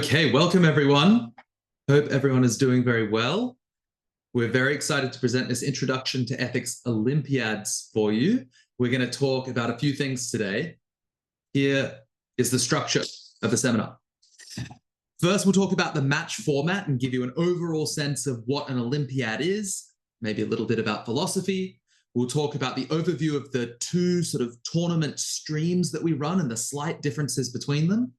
Okay, welcome everyone. Hope everyone is doing very well. We're very excited to present this introduction to Ethics Olympiads for you. We're going to talk about a few things today. Here is the structure of the seminar. First, we'll talk about the match format and give you an overall sense of what an Olympiad is, maybe a little bit about philosophy. We'll talk about the overview of the two sort of tournament streams that we run and the slight differences between them.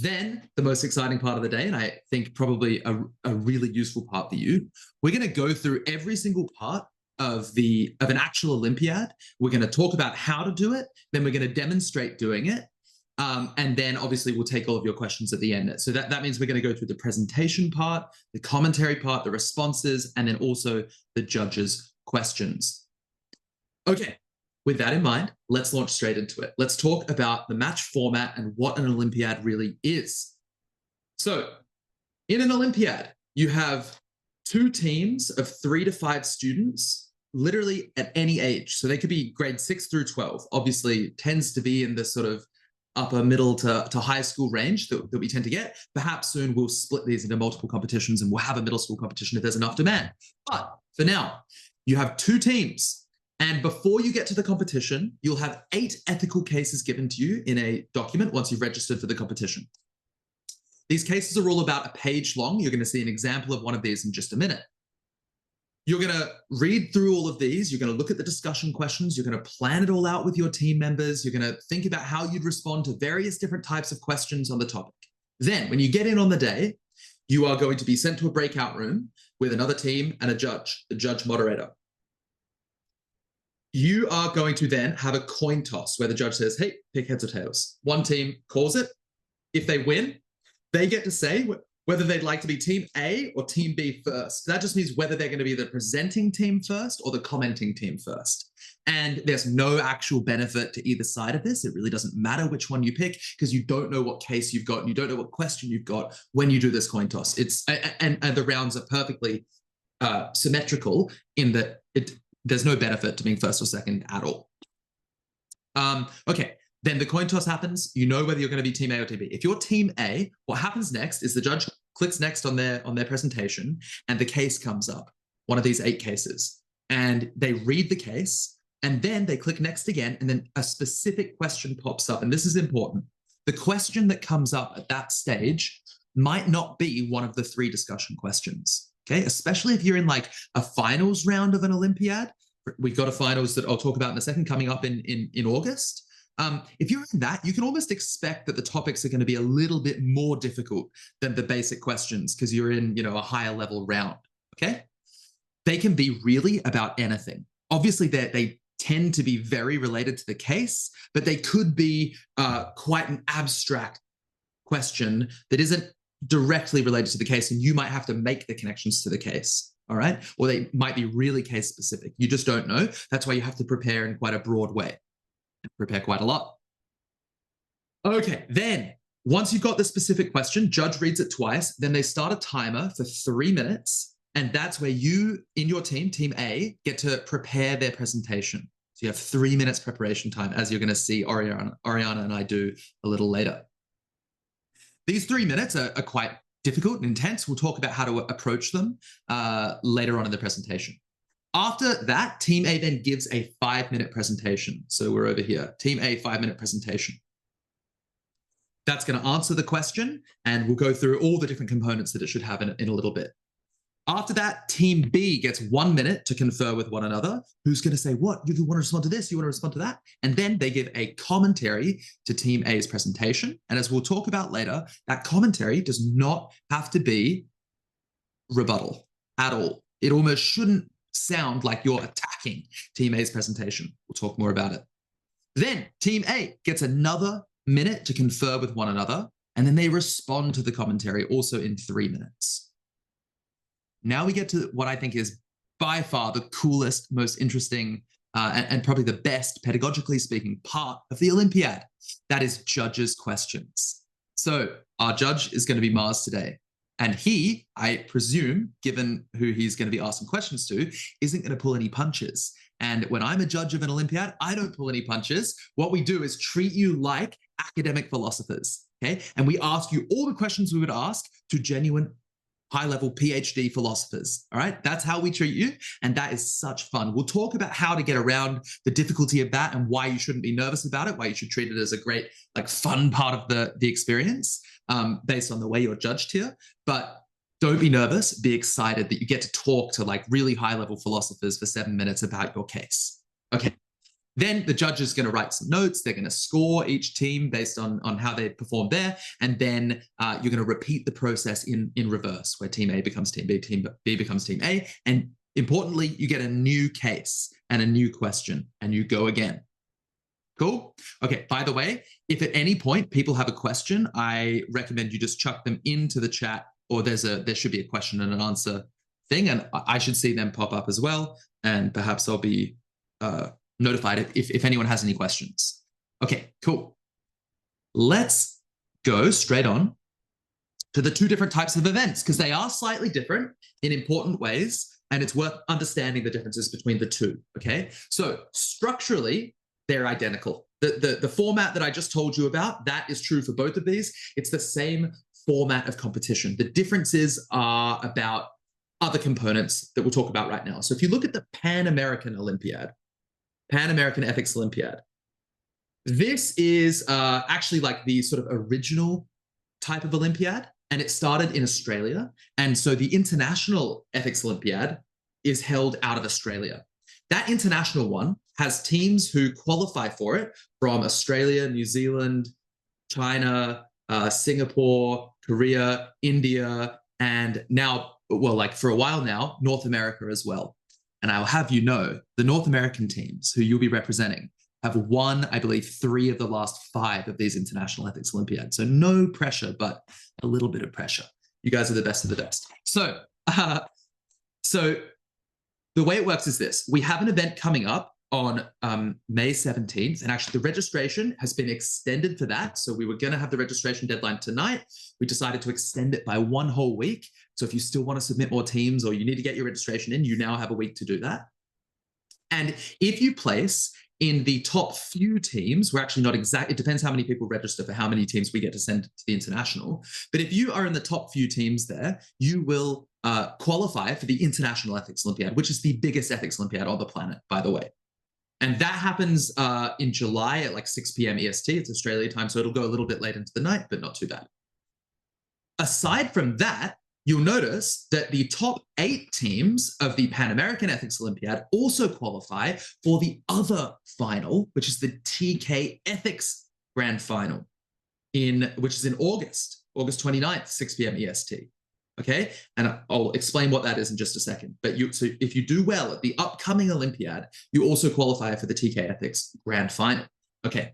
Then the most exciting part of the day, and I think probably a really useful part for you, we're going to go through every single part of an actual Olympiad. We're going to talk about how to do it. Then we're going to demonstrate doing it. And then obviously we'll take all of your questions at the end. So that means we're going to go through the presentation part, the commentary part, the responses, and then also the judges' questions. Okay. With that in mind, let's launch straight into it. Let's talk about the match format and what an Olympiad really is. So in an Olympiad, you have two teams of 3 to 5 students, literally at any age. So they could be grade 6 through 12, obviously tends to be in the sort of upper middle to high school range that we tend to get. Perhaps soon we'll split these into multiple competitions and we'll have a middle school competition if there's enough demand. But for now, you have 2 teams. And before you get to the competition, you'll have 8 ethical cases given to you in a document once you've registered for the competition. These cases are all about a page long. You're going to see an example of one of these in just a minute. You're going to read through all of these. You're going to look at the discussion questions. You're going to plan it all out with your team members. You're going to think about how you'd respond to various different types of questions on the topic. Then, when you get in on the day, you are going to be sent to a breakout room with another team and a judge, the judge moderator. You are going to then have a coin toss where the judge says, hey, pick heads or tails. One team calls it. If they win, they get to say whether they'd like to be team A or team B first. That just means whether they're going to be the presenting team first or the commenting team first. And there's no actual benefit to either side of this. It really doesn't matter which one you pick because you don't know what case you've got and you don't know what question you've got when you do this coin toss. And the rounds are perfectly symmetrical in that there's no benefit to being first or second at all. Okay, then the coin toss happens. You know whether you're going to be team A or team B. If you're team A, what happens next is the judge clicks next on their presentation and the case comes up, one of these 8 cases. And they read the case and then they click next again and then a specific question pops up. And this is important. The question that comes up at that stage might not be one of the 3 discussion questions. Okay, especially if you're in like a finals round of an Olympiad. We've got a finals that I'll talk about in a second coming up in August. If you're in that, you can almost expect that the topics are going to be a little bit more difficult than the basic questions because you're in, a higher level round. Okay, they can be really about anything. Obviously, they tend to be very related to the case, but they could be quite an abstract question that isn't directly related to the case, and you might have to make the connections to the case, all right? Or they might be really case specific. You just don't know. That's why you have to prepare in quite a broad way. Prepare quite a lot. Okay, then once you've got the specific question, judge reads it twice, then they start a timer for 3 minutes, and that's where you, in your team, team A, get to prepare their presentation. So you have 3 minutes preparation time, as you're going to see Oriana and I do a little later. These 3 minutes are quite difficult and intense. We'll talk about how to approach them later on in the presentation. After that, Team A then gives a 5-minute presentation. So we're over here, Team A, 5-minute presentation. That's going to answer the question, and we'll go through all the different components that it should have in a little bit. After that, Team B gets 1 minute to confer with one another. Who's going to say what? You want to respond to this? You want to respond to that? And then they give a commentary to Team A's presentation. And as we'll talk about later, that commentary does not have to be rebuttal at all. It almost shouldn't sound like you're attacking Team A's presentation. We'll talk more about it. Then Team A gets another minute to confer with one another. And then they respond to the commentary also in 3 minutes. Now we get to what I think is by far the coolest, most interesting, and probably the best, pedagogically speaking, part of the Olympiad. That is judges' questions. So our judge is going to be Mars today. And he, I presume, given who he's going to be asking questions to, isn't going to pull any punches. And when I'm a judge of an Olympiad, I don't pull any punches. What we do is treat you like academic philosophers. okay? And we ask you all the questions we would ask to genuine high-level PhD philosophers, all right? That's how we treat you, and that is such fun. We'll talk about how to get around the difficulty of that and why you shouldn't be nervous about it, why you should treat it as a great, like, fun part of the experience based on the way you're judged here. But don't be nervous, be excited that you get to talk to like really high-level philosophers for 7 minutes about your case. Okay. Then the judge is going to write some notes. They're going to score each team based on how they performed there. And then you're going to repeat the process in reverse, where team A becomes team B, team B becomes team A. And importantly, you get a new case and a new question, and you go again. Cool? Okay, by the way, if at any point people have a question, I recommend you just chuck them into the chat, or there should be a question and an answer thing, and I should see them pop up as well. And perhaps I'll be notified if anyone has any questions. Okay, cool. Let's go straight on to the two different types of events, because they are slightly different in important ways, and it's worth understanding the differences between the two, okay? So structurally, they're identical. The format that I just told you about, that is true for both of these. It's the same format of competition. The differences are about other components that we'll talk about right now. So if you look at the Pan-American Olympiad, Pan-American Ethics Olympiad, this is actually like the sort of original type of Olympiad, and it started in Australia. And so the International Ethics Olympiad is held out of Australia. That international one has teams who qualify for it from Australia, New Zealand, China, Singapore, Korea, India, and now, well, like for a while now, North America as well. And I'll have you know, the North American teams who you'll be representing have won, I believe, 3 of the last 5 of these International Ethics Olympiads. So no pressure, but a little bit of pressure. You guys are the best of the best. So the way it works is this. We have an event coming up on May 17th, and actually the registration has been extended for that. So we were going to have the registration deadline tonight. We decided to extend it by 1 whole week. So if you still want to submit more teams, or you need to get your registration in, you now have a week to do that. And if you place in the top few teams, we're actually not exact, it depends how many people register for how many teams we get to send to the international. But if you are in the top few teams there, you will qualify for the International Ethics Olympiad, which is the biggest ethics Olympiad on the planet, by the way. And that happens in July at like 6 p.m. EST. It's Australia time, so it'll go a little bit late into the night, but not too bad. Aside from that, you'll notice that the top 8 teams of the Pan-American Ethics Olympiad also qualify for the other final, which is the TK Ethics Grand Final, which is in August 29th, 6 p.m. EST. Okay, and I'll explain what that is in just a second. But so if you do well at the upcoming Olympiad, you also qualify for the TK Ethics Grand Final. Okay,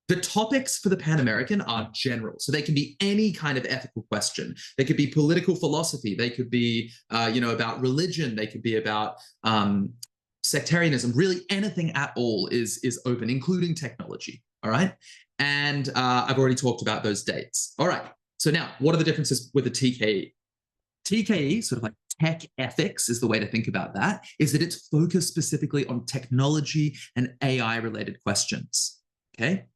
the topics for the Pan-American are general, so they can be any kind of ethical question. They could be political philosophy. They could be, about religion. They could be about sectarianism. Really, anything at all is open, including technology. All right, and I've already talked about those dates. All right, so now what are the differences with the TKE? TKE, sort of like tech ethics is the way to think about that, is that it's focused specifically on technology and AI related questions, okay?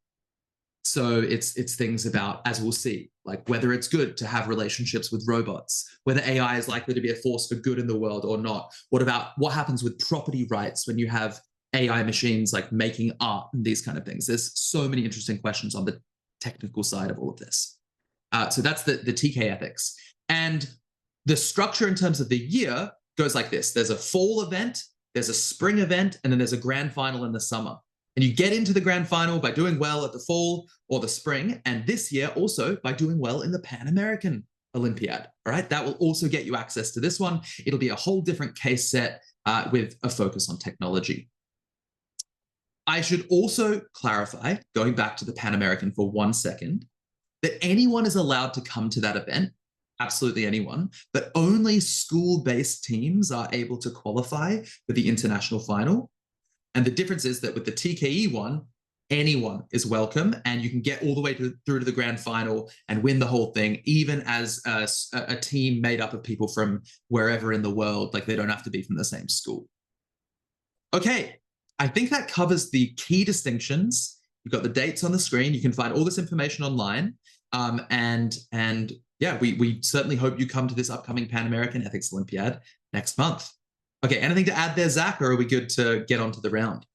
So it's things about, as we'll see, like whether it's good to have relationships with robots, whether AI is likely to be a force for good in the world or not. What happens with property rights when you have AI machines like making art and these kind of things? There's so many interesting questions on the technical side of all of this. So that's the TK ethics. And the structure in terms of the year goes like this. There's a fall event, there's a spring event, and then there's a grand final in the summer. And you get into the grand final by doing well at the fall or the spring, and this year also by doing well in the Pan-American Olympiad, all right? That will also get you access to this one. It'll be a whole different case set with a focus on technology. I should also clarify, going back to the Pan-American for 1 second, that anyone is allowed to come to that event. Absolutely anyone, but only school-based teams are able to qualify for the international final. And the difference is that with the TKE one, anyone is welcome, and you can get all the way through to the grand final and win the whole thing, even as a team made up of people from wherever in the world. Like, they don't have to be from the same school. Okay, I think that covers the key distinctions. You've got the dates on the screen. You can find all this information online. And yeah, we certainly hope you come to this upcoming Pan-American Ethics Olympiad next month. Okay, anything to add there, Zach, or are we good to get on to the round?